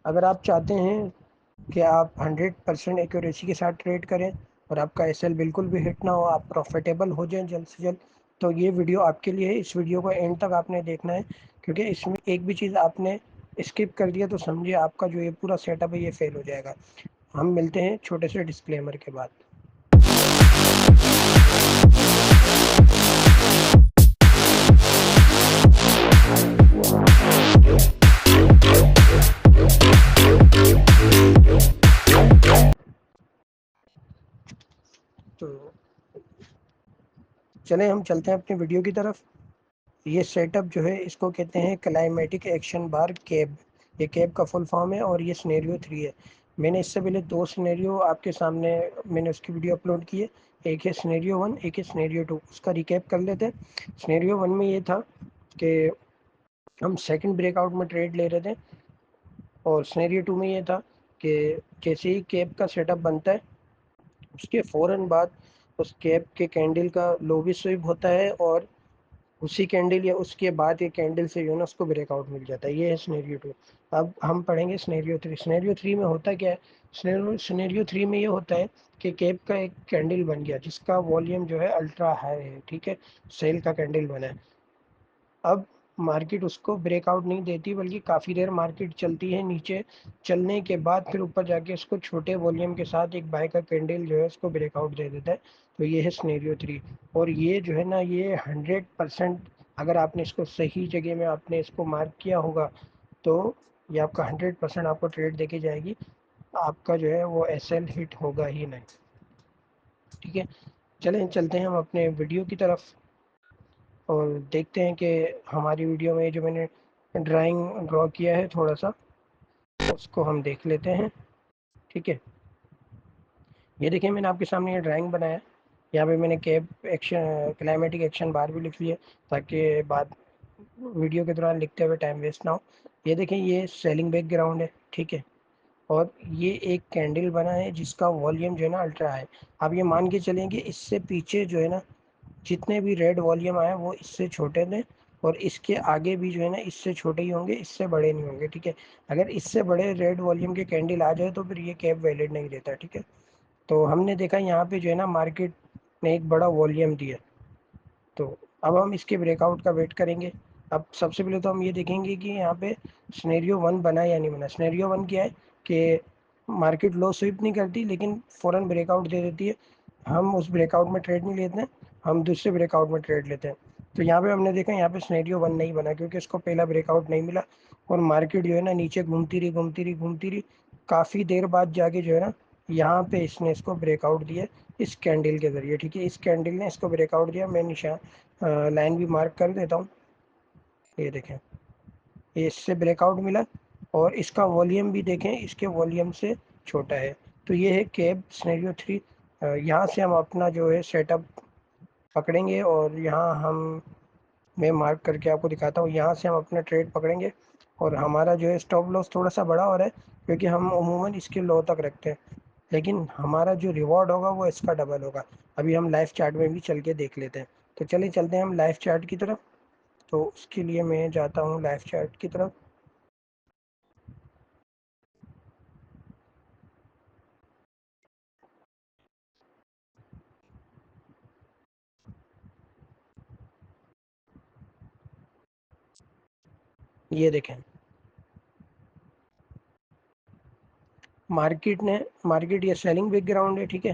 اگر آپ چاہتے ہیں کہ آپ 100% ایکوریسی کے ساتھ ٹریڈ کریں اور آپ کا ایس ایل بالکل بھی ہٹ نہ ہو، آپ پروفیٹیبل ہو جائیں جلد سے جلد، تو یہ ویڈیو آپ کے لیے ہے۔ اس ویڈیو کو اینڈ تک آپ نے دیکھنا ہے، کیونکہ اس میں ایک بھی چیز آپ نے اسکپ کر دیا تو سمجھے آپ کا جو یہ پورا سیٹ اپ ہے یہ فیل ہو جائے گا۔ ہم ملتے ہیں چھوٹے سے ڈسکلیمر کے بعد۔ تو چلیں ہم چلتے ہیں اپنی ویڈیو کی طرف۔ یہ سیٹ اپ جو ہے اس کو کہتے ہیں کلائمیٹک ایکشن بار کیب، یہ کیب کا فل فارم ہے، اور یہ سنیریو 3 ہے۔ میں نے اس سے پہلے 2 سنیریو آپ کے سامنے میں نے اس کی ویڈیو اپلوڈ کی ہے، ایک ہے سنیریو 1، ایک ہے سنیریو 2۔ اس کا ریکیپ کر لیتے ہیں۔ سنیریو 1 میں یہ تھا کہ ہم سیکنڈ بریک آؤٹ میں ٹریڈ لے رہے تھے، اور سنیریو 2 میں یہ تھا کہ جیسے ہی کیب کا سیٹ اپ بنتا ہے اس کے فوراً بعد اس کیب کے کینڈل کا لو بھی سویپ ہوتا ہے، اور اسی کینڈل یا اس کے بعد یہ کینڈل سے جو ہے نا اس کو بریک آؤٹ مل جاتا ہے۔ یہ ہے سنیریو 2۔ اب ہم پڑھیں گے سنیریو 3۔ سنیریو 3 میں ہوتا کیا ہے؟ سنیریو 3 میں یہ ہوتا ہے کہ کیب کا ایک کینڈل بن گیا جس کا والیوم جو ہے الٹرا ہائی ہے، ٹھیک ہے، سیل کا کینڈل بنا ہے۔ اب مارکیٹ اس کو بریک آؤٹ نہیں دیتی، بلکہ کافی دیر مارکیٹ چلتی ہے، نیچے چلنے کے بعد پھر اوپر جا کے اس کو چھوٹے والیوم کے ساتھ ایک بائی کا کینڈل جو ہے اس کو بریک آؤٹ دے دیتا ہے۔ تو یہ ہے سنیریو 3۔ اور یہ جو ہے نا یہ 100% اگر آپ نے اس کو صحیح جگہ میں آپ نے اس کو مارک کیا ہوگا تو یہ آپ کا 100% آپ کو ٹریڈ دے کے جائے گی، آپ کا جو ہے وہ ایس ایل ہٹ ہوگا ہی نہیں، ٹھیک ہے۔ چلیں چلتے ہیں ہم اپنے ویڈیو کی طرف اور دیکھتے ہیں کہ ہماری ویڈیو میں جو میں نے ڈرائنگ ڈرا کیا ہے تھوڑا سا اس کو ہم دیکھ لیتے ہیں، ٹھیک ہے۔ یہ دیکھیں میں نے آپ کے سامنے یہ ڈرائنگ بنایا ہے، یہاں پہ میں نے کیب ایکشن کلائمیٹک ایکشن بار بھی لکھ لی ہے تاکہ بعد ویڈیو کے دوران لکھتے ہوئے ٹائم ویسٹ نہ ہو۔ یہ دیکھیں یہ سیلنگ بیک گراؤنڈ ہے، ٹھیک ہے، اور یہ ایک کینڈل بنا ہے جس کا والیوم جو ہے نا الٹرا ہے۔ آپ یہ مان کے چلیں کہ اس سے پیچھے جو ہے نا جتنے بھی ریڈ والیوم آئے وہ اس سے چھوٹے تھے، اور اس کے آگے بھی جو ہے نا اس سے چھوٹے ہی ہوں گے، اس سے بڑے نہیں ہوں گے، ٹھیک ہے۔ اگر اس سے بڑے ریڈ والیوم کے کینڈل آ جائے تو پھر یہ کیب ویلڈ نہیں دیتا، ٹھیک ہے۔ تو ہم نے دیکھا یہاں پہ جو ہے نا مارکیٹ نے ایک بڑا والیوم دیا، تو اب ہم اس کے بریک آؤٹ کا ویٹ کریں گے۔ اب سب سے پہلے تو ہم یہ دیکھیں گے کہ یہاں پہ سنیریو 1 بنا یا نہیں بنا۔ سنیریو 1 کیا ہے کہ مارکیٹ لو سویپ نہیں کرتی لیکن فوراً بریک آؤٹ دے دیتی ہے، ہم اس بریک آؤٹ میں ٹریڈ نہیں لیتے ہیں، ہم دوسرے بریک آؤٹ میں ٹریڈ لیتے ہیں۔ تو یہاں پہ ہم نے دیکھا یہاں پہ سنیریو 1 نہیں بنا کیونکہ اس کو پہلا بریک آؤٹ نہیں ملا، اور مارکیٹ جو ہے نا نیچے گھومتی رہی کافی دیر بعد جا کے جو ہے نا یہاں پہ اس نے اس کو بریک آؤٹ دیا اس کینڈل کے ذریعے، ٹھیک ہے۔ اس کینڈل نے اس کو بریک آؤٹ دیا، میں نشان لائن بھی مارک کر دیتا ہوں، یہ دیکھیں یہ اس سے بریک آؤٹ ملا، اور اس کا والیوم بھی دیکھیں اس کے والیوم سے چھوٹا ہے۔ تو یہ ہے کیب سنیریو 3۔ یہاں سے ہم اپنا جو ہے سیٹ اپ پکڑیں گے، اور یہاں میں مارک کر کے آپ کو دکھاتا ہوں، یہاں سے ہم اپنا ٹریڈ پکڑیں گے، اور ہمارا جو ہے اسٹاپ لاس تھوڑا سا بڑا ہو رہا ہے کیونکہ ہم عموماً اس کے لو تک رکھتے ہیں، لیکن ہمارا جو ریوارڈ ہوگا وہ اس کا ڈبل ہوگا۔ ابھی ہم لائف چارٹ میں بھی چل کے دیکھ لیتے ہیں۔ تو چلیں چلتے ہیں ہم لائف چارٹ کی طرف۔ تو اس کے لیے میں جاتا ہوں لائف چارٹ کی طرف۔ یہ دیکھیں مارکیٹ یہ سیلنگ بیک گراؤنڈ ہے، ٹھیک ہے،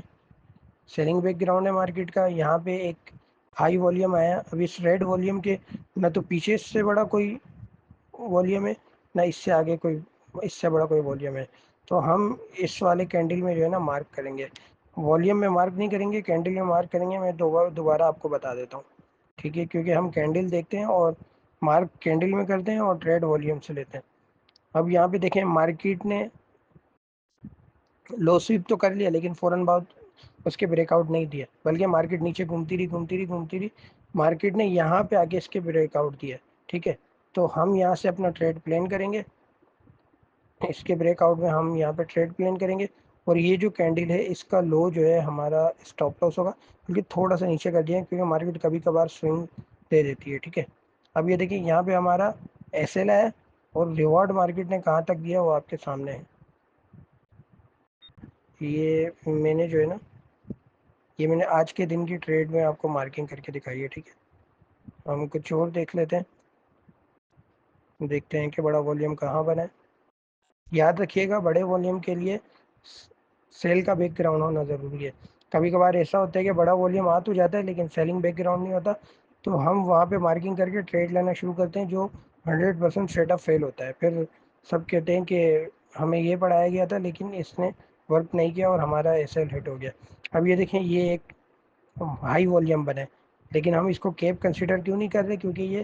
سیلنگ بیک گراؤنڈ ہے مارکیٹ کا۔ یہاں پہ ایک ہائی والیوم آیا، اب اس ریڈ والیوم کے نہ تو پیچھے اس سے بڑا کوئی والیوم ہے نہ اس سے آگے کوئی اس سے بڑا کوئی والیوم ہے، تو ہم اس والے کینڈل میں جو ہے نا مارک کریں گے، والیوم میں مارک نہیں کریں گے، کینڈل میں مارک کریں گے۔ میں دوبارہ آپ کو بتا دیتا ہوں، ٹھیک ہے، کیونکہ ہم کینڈل دیکھتے ہیں اور مارک کینڈل میں کرتے ہیں اور ٹریڈ والیوم سے لیتے ہیں۔ اب یہاں پہ دیکھیں مارکیٹ نے لو سویپ تو کر لیا لیکن فوراً بعد اس کے بریک آؤٹ نہیں دیا، بلکہ مارکیٹ نیچے گھومتی رہی مارکیٹ نے یہاں پہ آگے اس کے بریک آؤٹ دیا، ٹھیک ہے۔ تو ہم یہاں سے اپنا ٹریڈ پلان کریں گے، اس کے بریک آؤٹ میں ہم یہاں پہ ٹریڈ پلان کریں گے، اور یہ جو کینڈل ہے اس کا لو جو ہے ہمارا اسٹاپ لاس ہوگا، بلکہ تھوڑا سا نیچے کر دیا کیونکہ مارکیٹ کبھی کبھار سوئنگ دے دیتی ہے، ٹھیک ہے۔ اب یہ دیکھیں یہاں پہ ہمارا ایس ایل ہے اور ریوارڈ مارکیٹ نے کہاں تک دیا وہ آپ کے سامنے ہے. یہ میں نے جو ہے نا، یہ میں نے آج کے دن کی ٹریڈ میں آپ کو مارکنگ کر کے دکھائی ہے. ٹھیک ہے، ہم کچھ اور دیکھ لیتے ہیں، دیکھتے ہیں کہ بڑا والیوم کہاں بنا ہے. یاد رکھیے گا بڑے والیوم کے لیے سیل کا بیک گراؤنڈ ہونا ضروری ہے. کبھی کبھار ایسا ہوتا ہے کہ بڑا والیوم آ تو جاتا ہے لیکن سیلنگ بیک گراؤنڈ نہیں ہوتا، تو ہم وہاں پہ مارکنگ کر کے ٹریڈ لینا شروع کرتے ہیں جو 100% سیٹ اپ فیل ہوتا ہے. پھر سب کہتے ہیں کہ ہمیں یہ پڑھایا گیا تھا لیکن اس نے ورک نہیں کیا اور ہمارا ایس ایل ہٹ ہو گیا. اب یہ دیکھیں یہ ایک ہائی والیوم بنے، لیکن ہم اس کو کیپ کنسیڈر کیوں نہیں کر رہے؟ کیونکہ یہ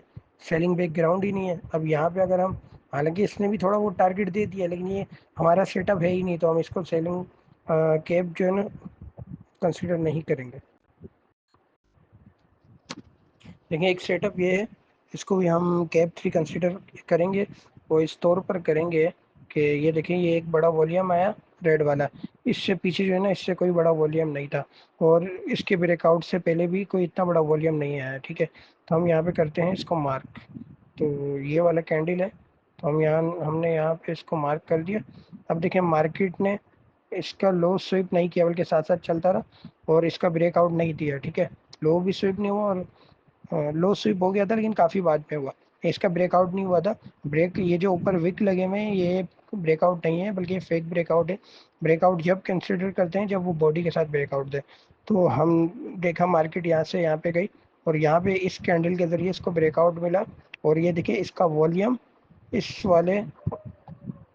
سیلنگ بیک گراؤنڈ ہی نہیں ہے. اب یہاں پہ اگر ہم، حالانکہ اس نے بھی تھوڑا وہ ٹارگٹ دے دیا لیکن یہ ہمارا سیٹ اپ ہے ہی نہیں، تو ہم اس کو سیلنگ کیپ جو ہے نا کنسیڈر نہیں کریں گے. دیکھیں ایک سیٹ اپ یہ ہے، اس کو بھی ہم کیپ 3 کنسیڈر کریں گے. وہ اس طور پر کریں گے کہ یہ دیکھیں یہ ایک بڑا والیوم آیا ریڈ والا، اس سے پیچھے جو ہے نا اس سے کوئی بڑا والیوم نہیں تھا، اور اس کے بریک آؤٹ سے پہلے بھی کوئی اتنا بڑا والیوم نہیں آیا. ٹھیک ہے، تو ہم یہاں پہ کرتے ہیں اس کو مارک. تو یہ والا کینڈل ہے، تو ہم نے یہاں پہ اس کو مارک کر دیا. اب دیکھیں مارکیٹ نے اس کا لو سویپ نہیں کیا بلکہ ساتھ ساتھ چلتا رہا اور اس کا بریک آؤٹ نہیں دیا. ٹھیک ہے، لو بھی سویپ نہیں ہوا اور لو سویپ ہو گیا تھا لیکن کافی بعد میں ہوا. اس کا بریک آؤٹ نہیں ہوا تھا. بریک یہ جو اوپر وک لگے ہوئے ہیں یہ بریک آؤٹ نہیں ہے بلکہ فیک بریک آؤٹ ہے. بریک آؤٹ جب کنسیڈر کرتے ہیں جب وہ باڈی کے ساتھ بریک آؤٹ دے. تو ہم دیکھا مارکیٹ یہاں سے یہاں پہ گئی اور یہاں پہ اس کینڈل کے ذریعے اس کو بریک آؤٹ ملا، اور یہ دیکھیں اس کا والیوم اس والے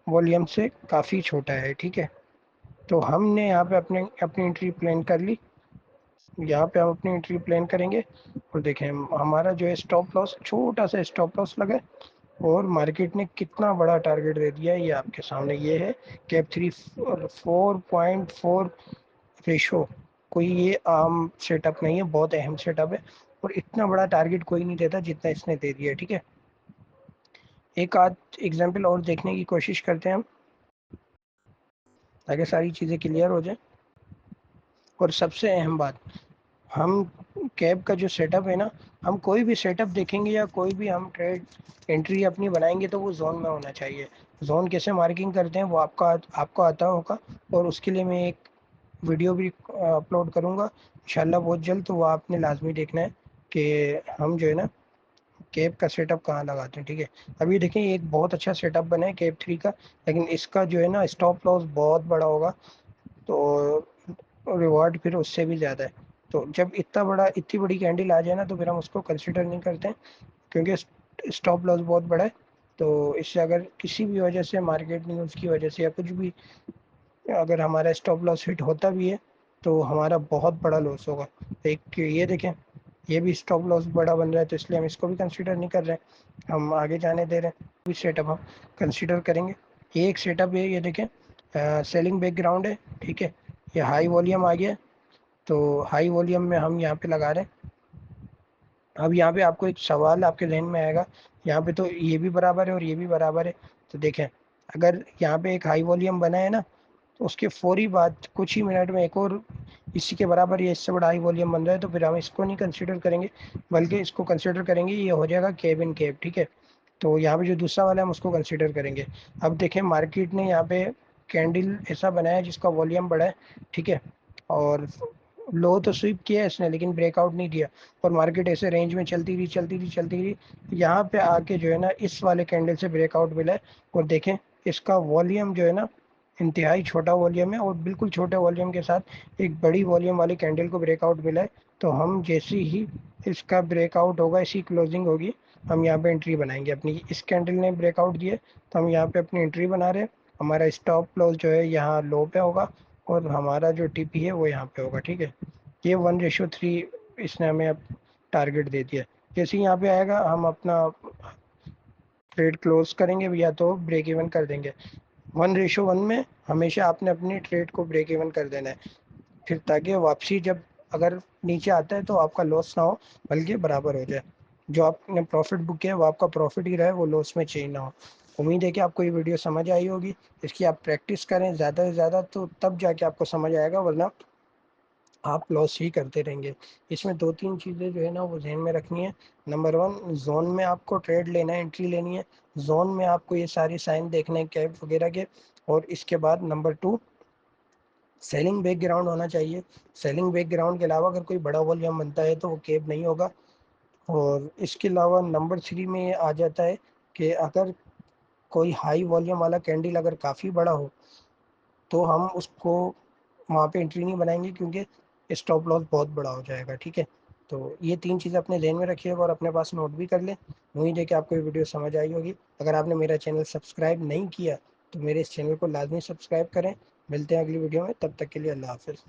والیوم سے کافی چھوٹا ہے. ٹھیک ہے، تو ہم نے یہاں پہ اپنی انٹری پلان کر لی. یہاں پہ ہم اپنی انٹری پلان کریں گے اور دیکھیں ہمارا جو ہے اسٹاپ لاس، چھوٹا سا اسٹاپ لاس لگا اور مارکیٹ نے کتنا بڑا ٹارگٹ دے دیا ہے یہ آپ کے سامنے. یہ ہے کیپ 3 4.4 ریشو. کوئی یہ عام سیٹ اپ نہیں ہے، بہت اہم سیٹ اپ ہے، اور اتنا بڑا ٹارگٹ کوئی نہیں دیتا جتنا اس نے دے دیا. ٹھیک ہے، ایک آدھ ایگزامپل اور دیکھنے کی کوشش کرتے ہیں ہم تاکہ ساری چیزیں کلیئر ہو جائیں. اور سب سے اہم بات، ہم کیب کا جو سیٹ اپ ہے نا، ہم کوئی بھی سیٹ اپ دیکھیں گے یا کوئی بھی ہم ٹریڈ انٹری اپنی بنائیں گے تو وہ زون میں ہونا چاہیے. زون کیسے مارکنگ کرتے ہیں وہ آپ کو آتا ہوگا، اور اس کے لیے میں ایک ویڈیو بھی اپلوڈ کروں گا انشاءاللہ بہت جلد. تو وہ آپ نے لازمی دیکھنا ہے کہ ہم جو ہے نا کیب کا سیٹ اپ کہاں لگاتے ہیں. ٹھیک ہے، ابھی دیکھیں ایک بہت اچھا سیٹ اپ بنا ہے کیب 3 کا، لیکن اس کا جو ہے نا اسٹاپ لاس بہت بڑا ہوگا، تو ریوارڈ پھر اس سے بھی زیادہ ہے. تو جب اتنی بڑی کینڈل آ جائے نا تو پھر ہم اس کو کنسیڈر نہیں کرتے کیونکہ اسٹاپ لاس بہت بڑا ہے. تو اس سے اگر کسی بھی وجہ سے مارکیٹ نیوز کی وجہ سے یا کچھ بھی اگر ہمارا اسٹاپ لاس ہٹ ہوتا بھی ہے تو ہمارا بہت بڑا لاس ہوگا. ایک یہ دیکھیں یہ بھی اسٹاپ لاس بڑا بن رہا ہے، تو اس لیے ہم اس کو بھی کنسیڈر نہیں کر رہے ہیں، ہم آگے جانے دے رہے ہیں. سیٹ اپ ہم کنسیڈر کریں گے. یہ ایک سیٹ اپ ہے، یہ دیکھیں سیلنگ بیک گراؤنڈ ہے. ٹھیک ہے، یہ ہائی والیوم آ گیا، تو ہائی والیوم میں ہم یہاں پہ لگا رہے ہیں. اب یہاں پہ آپ کو ایک سوال آپ کے ذہن میں آئے گا، یہاں پہ تو یہ بھی برابر ہے اور یہ بھی برابر ہے. تو دیکھیں اگر یہاں پہ ایک ہائی والیوم بنا ہے نا تو اس کے فوری بعد کچھ ہی منٹ میں ایک اور اسی کے برابر یا اس سے بڑا ہائی والیوم بن رہا ہے، تو پھر ہم اس کو نہیں کنسیڈر کریں گے بلکہ اس کو کنسیڈر کریں گے یہ ہو جائے گا کیب ان کیب. ٹھیک ہے، تو یہاں پہ جو دوسرا والا ہے ہم اس کو کنسیڈر کریں گے. اب دیکھیں مارکیٹ نے یہاں پہ کینڈل ایسا بنایا جس کا والیوم بڑا ہے. ٹھیک ہے، اور لو تو سویپ کیا ہے اس نے لیکن بریک آؤٹ نہیں دیا، اور مارکیٹ ایسے رینج میں چلتی رہی. یہاں پہ آ کے جو ہے نا اس والے کینڈل سے بریک آؤٹ ملا ہے، اور دیکھیں اس کا والیوم جو ہے نا انتہائی چھوٹا والیوم ہے، اور بالکل چھوٹے والیوم کے ساتھ ایک بڑی والیوم والی کینڈل کو بریک آؤٹ ملا ہے. تو ہم جیسی ہی اس کا بریک آؤٹ ہوگا، ایسی کلوزنگ ہوگی، ہم یہاں پہ انٹری بنائیں گے اپنی. اس کینڈل نے بریک آؤٹ دیا تو ہم یہاں پہ اپنی انٹری بنا رہے ہیں. ہمارا اسٹاپ لاس جو ہے یہاں لو پہ ہوگا اور ہمارا جو ٹی پی ہے وہ یہاں پہ ہوگا. ٹھیک ہے، یہ 1:3 اس نے ہمیں اب ٹارگٹ دے دیا. جیسے یہاں پہ آئے گا ہم اپنا ٹریڈ کلوز کریں گے یا تو بریک ایون کر دیں گے. 1:1 میں ہمیشہ آپ نے اپنی ٹریڈ کو بریک ایون کر دینا ہے، پھر تاکہ واپسی جب اگر نیچے آتا ہے تو آپ کا لاس نہ ہو بلکہ برابر ہو جائے. جو آپ نے پروفٹ بک کیا ہے وہ آپ کا پروفٹ ہی رہے، وہ لاس میں چینج نہ ہو. امید ہے کہ آپ کو یہ ویڈیو سمجھ آئی ہوگی. اس کی آپ پریکٹس کریں زیادہ سے زیادہ، تو تب جا کے آپ کو سمجھ آئے گا، ورنہ آپ لاس ہی کرتے رہیں گے. اس میں 2-3 چیزیں جو ہے نا وہ ذہن میں رکھنی ہے. نمبر 1، زون میں آپ کو ٹریڈ لینا ہے، انٹری لینی ہے. زون میں آپ کو یہ سارے سائن دیکھنے ہیں کیب وغیرہ کے. اور اس کے بعد نمبر 2 سیلنگ بیک گراؤنڈ ہونا چاہیے. سیلنگ بیک گراؤنڈ کے علاوہ اگر کوئی بڑا والیوم بنتا ہے تو وہ کیب نہیں ہوگا. اور اس کے علاوہ نمبر 3 میں یہ آ جاتا ہے کہ اگر کوئی ہائی والیوم والا کینڈل اگر کافی بڑا ہو تو ہم اس کو وہاں پہ انٹری نہیں بنائیں گے کیونکہ اسٹاپ لاس بہت بڑا ہو جائے گا. ٹھیک ہے، تو یہ 3 چیزیں اپنے ذہن میں رکھیے گا اور اپنے پاس نوٹ بھی کر لیں. امید ہے کہ آپ کو یہ ویڈیو سمجھ آئی ہوگی. اگر آپ نے میرا چینل سبسکرائب نہیں کیا تو میرے اس چینل کو لازمی سبسکرائب کریں. ملتے ہیں اگلی ویڈیو میں، تب تک کے لیے اللہ حافظ.